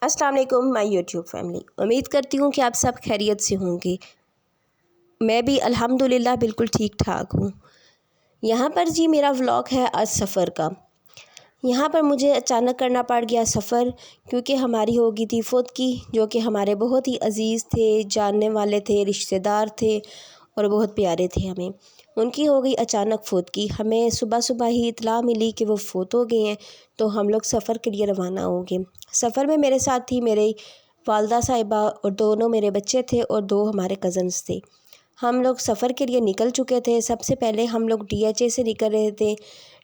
अस्सलाम वालेकुम my YouTube family. उम्मीद करती हूँ कि आप सब खैरियत से होंगे। मैं भी अल्हम्दुलिल्लाह बिल्कुल ठीक ठाक हूँ। यहाँ पर जी मेरा व्लॉग है आज सफ़र का। यहाँ पर मुझे अचानक करना पड़ गया सफ़र, क्योंकि हमारी हो गई थी फौतगी, जो कि हमारे बहुत ही अज़ीज़ थे, जानने वाले थे, रिश्तेदार थे और बहुत प्यारे थे हमें। उनकी हो गई अचानक फौतगी। हमें सुबह सुबह ही इत्तला मिली कि वो फ़ौत हो गए हैं, तो हम लोग सफ़र के लिए रवाना हो गए। सफ़र में मेरे साथ थी मेरी वालदा साहिबा और दोनों मेरे बच्चे थे और दो हमारे कज़न्स थे। हम लोग सफ़र के लिए निकल चुके थे। सबसे पहले हम लोग DHA से निकल रहे थे।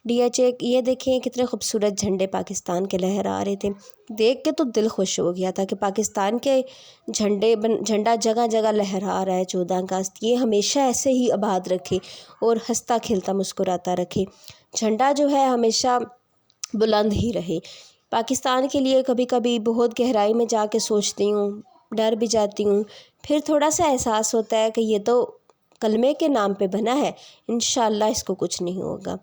DHA ये देखें कितने खूबसूरत झंडे पाकिस्तान के लहरा रहे थे। देख के तो दिल खुश हो गया था कि पाकिस्तान के झंडा जगह जगह लहरा रहा है। 14 अगस्त ये हमेशा ऐसे ही आबाद रखे और हंसता खेलता मुस्कुराता रखे। झंडा जो है हमेशा बुलंद ही रहे। पाकिस्तान के लिए कभी कभी बहुत गहराई में जाके सोचती हूँ, डर भी जाती हूँ, फिर थोड़ा सा एहसास होता है कि ये तो कलमे के नाम पे बना है, इंशाअल्लाह इसको कुछ नहीं होगा।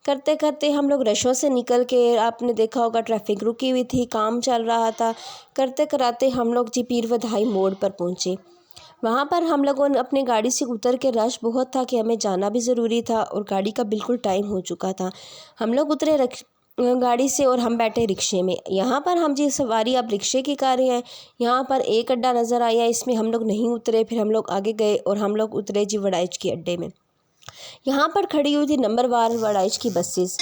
करते करते हम लोग रशों से निकल के, आपने देखा होगा ट्रैफिक रुकी हुई थी, काम चल रहा था, करते कराते हम लोग जी पीर वधाई मोड़ पर पहुँचे। वहाँ पर हम लोगों ने अपनी गाड़ी से उतर के, रश बहुत था कि हमें जाना भी ज़रूरी था और गाड़ी का बिल्कुल टाइम हो चुका था। हम लोग उतरे गाड़ी से और हम बैठे रिक्शे में। यहाँ पर हम जी सवारी अब रिक्शे की कर रहे हैं। यहाँ पर एक अड्डा नज़र आया, इसमें हम लोग नहीं उतरे। फिर हम लोग आगे गए और हम लोग उतरे जी वड़ाइच के अड्डे में। यहाँ पर खड़ी हुई थी नंबरवार वड़ाइच की बसेस।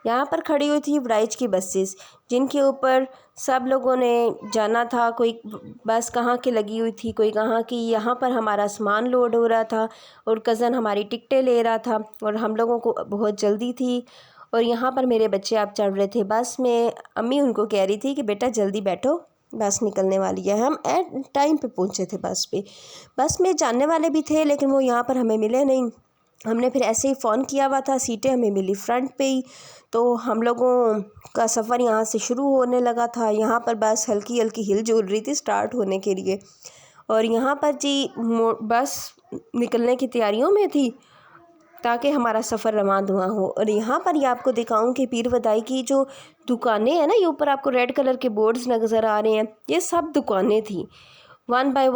यहाँ पर खड़ी हुई थी वड़ाइच की बसेस, जिनके ऊपर सब लोगों ने जाना था। कोई बस कहाँ की लगी हुई थी, कोई कहाँ की। यहाँ पर हमारा सामान लोड हो रहा था और कज़न हमारी टिकटें ले रहा था और हम लोगों को बहुत जल्दी थी। और यहाँ पर मेरे बच्चे आप चढ़ रहे थे बस में। अम्मी उनको कह रही थी कि बेटा जल्दी बैठो, बस निकलने वाली है। हम एट टाइम पे पहुँचे थे बस पे। बस में जानने वाले भी थे, लेकिन वो यहाँ पर हमें मिले नहीं। हमने फिर ऐसे ही फ़ोन किया हुआ था, सीटें हमें मिली फ्रंट पे ही। तो हम लोगों का सफ़र यहाँ से शुरू होने लगा था। यहाँ पर बस हल्की हल्की हिल-जुल रही थी स्टार्ट होने के लिए। और यहाँ पर जी बस निकलने की तैयारियों में थी ताकि हमारा सफ़र रवां-धुआं हो। और यहाँ पर ये आपको दिखाऊं कि पीर वदाई की जो दुकानें हैं ना, ये ऊपर आपको रेड कलर के बोर्ड्स नज़र आ रहे हैं, ये सब दुकानें थी। वन बाय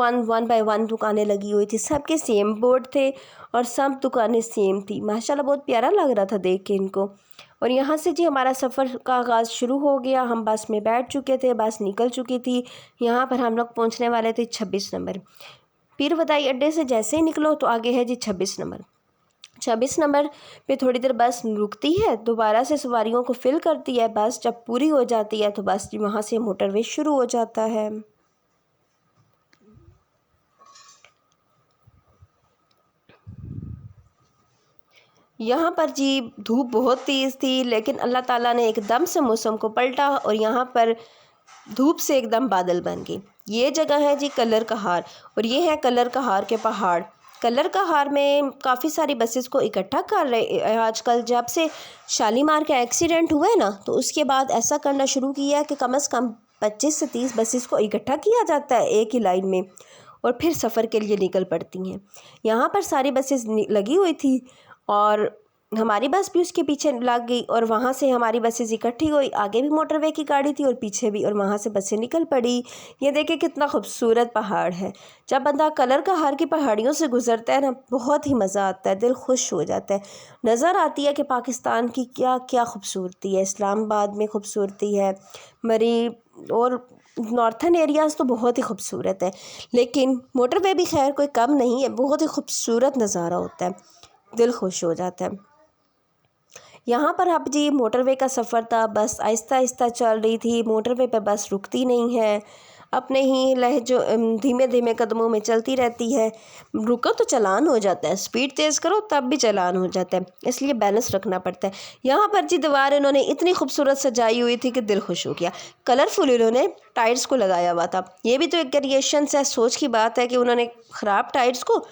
वन दुकानें लगी हुई थी, सबके सेम बोर्ड थे और सब दुकानें सेम थी। माशाल्लाह बहुत प्यारा लग रहा था देख के इनको। और यहाँ से जी हमारा सफ़र का आगाज़ शुरू हो गया। हम बस में बैठ चुके थे, बस निकल चुकी थी। यहाँ पर हम लोग पहुँचने वाले थे 26 नंबर। पीर वदाई अड्डे से जैसे ही निकलो तो आगे है जी 26 नंबर। 26 नंबर पे थोड़ी देर बस रुकती है, दोबारा से सवारियों को फिल करती है। बस जब पूरी हो जाती है तो बस जी वहाँ से मोटरवे शुरू हो जाता है। यहाँ पर जी धूप बहुत तेज़ थी, लेकिन अल्लाह ताला ने एकदम से मौसम को पलटा और यहाँ पर धूप से एकदम बादल बन गए। ये जगह है जी कलर कहार और ये है कलर कहार के पहाड़। कलर कहार में काफ़ी सारी बसेस को इकट्ठा कर रहे आजकल। जब से शालीमार का एक्सीडेंट हुआ है ना, तो उसके बाद ऐसा करना शुरू किया है कि कम से कम 25 से 30 बसेस को इकट्ठा किया जाता है एक ही लाइन में और फिर सफ़र के लिए निकल पड़ती हैं। यहाँ पर सारी बसेस लगी हुई थी और हमारी बस भी उसके पीछे लग गई और वहाँ से हमारी बसेस इकट्ठी हुई। आगे भी मोटरवे की गाड़ी थी और पीछे भी, और वहाँ से बसें निकल पड़ी। ये देखिए कितना खूबसूरत पहाड़ है। जब बंदा कलर कहार की पहाड़ियों से गुज़रता है ना, बहुत ही मज़ा आता है, दिल खुश हो जाता है। नज़र आती है कि पाकिस्तान की क्या क्या खूबसूरती है। इस्लामाबाद में खूबसूरती है, मरी और नॉर्थन एरियाज़ तो बहुत ही खूबसूरत है, लेकिन मोटरवे भी खैर कोई कम नहीं है। बहुत ही खूबसूरत नज़ारा होता है, दिल खुश हो जाता है। यहाँ पर अब जी मोटरवे का सफ़र था। बस आहिस्ता आहिस्ता चल रही थी, मोटरवे पर बस रुकती नहीं है, अपने ही लहजों धीमे धीमे कदमों में चलती रहती है। रुको तो चालान हो जाता है, स्पीड तेज़ करो तब भी चालान हो जाता है, इसलिए बैलेंस रखना पड़ता है। यहाँ पर जी दीवार इन्होंने इतनी खूबसूरत सजाई हुई थी कि दिल खुश हो गया। कलरफुल इन्होंने टायर्स को लगाया हुआ था। ये भी तो एक क्रिएशन है, सोच की बात है कि उन्होंने ख़राब टायर्स को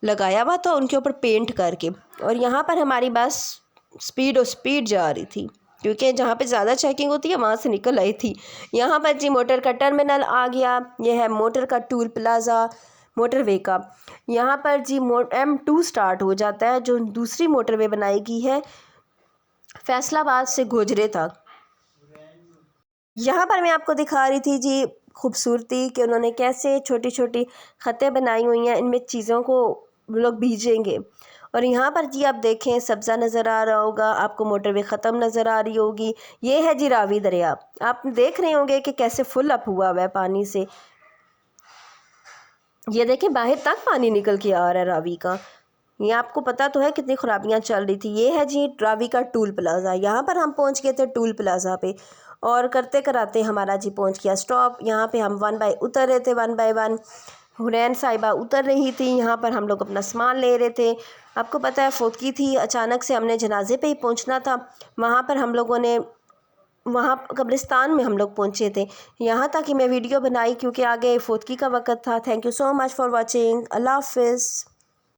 लगाया हुआ था उनके ऊपर पेंट करके। और यहाँ पर हमारी बस स्पीड जा रही थी, क्योंकि जहाँ पे ज़्यादा चेकिंग होती है वहाँ से निकल आई थी। यहाँ पर जी मोटर का टर्मिनल आ गया। यह है मोटर का टूल प्लाज़ा मोटरवे का। यहाँ पर जी M2 स्टार्ट हो जाता है, जो दूसरी मोटरवे बनाई गई है फैसलाबाद से गोजरे तक। यहाँ पर मैं आपको दिखा रही थी जी खूबसूरती कि उन्होंने कैसे छोटी छोटी ख़तें बनाई हुई हैं, इनमें चीज़ों को वो लोग बीजेंगे। और यहाँ पर जी आप देखें सब्ज़ा नज़र आ रहा होगा आपको, मोटरवे ख़त्म नज़र आ रही होगी। ये है जी रावी दरिया, आप देख रहे होंगे कि कैसे फुल अप हुआ है पानी से। ये देखें बाहर तक पानी निकल के आ रहा है रावी का। ये आपको पता तो है कितनी खराबियाँ चल रही थी। ये है जी रावी का टूल प्लाज़ा, यहाँ पर हम पहुँच गए थे टूल प्लाज़ा पे, और करते कराते हमारा जी पहुँच गया स्टॉप। यहाँ पे हम वन बाय उतर रहे थे, वन बाय वन हुरैन साहिबा उतर रही थी। यहाँ पर हम लोग अपना सामान ले रहे थे। आपको पता है फोतकी थी, अचानक से हमने जनाजे पे ही पहुँचना था। वहाँ पर हम लोगों ने वहाँ कब्रिस्तान में हम लोग पहुँचे थे। यहाँ तक कि मैं वीडियो बनाई क्योंकि आगे फोतकी का वक़्त था। Thank you so much for watching. Allah हाफ़िज़।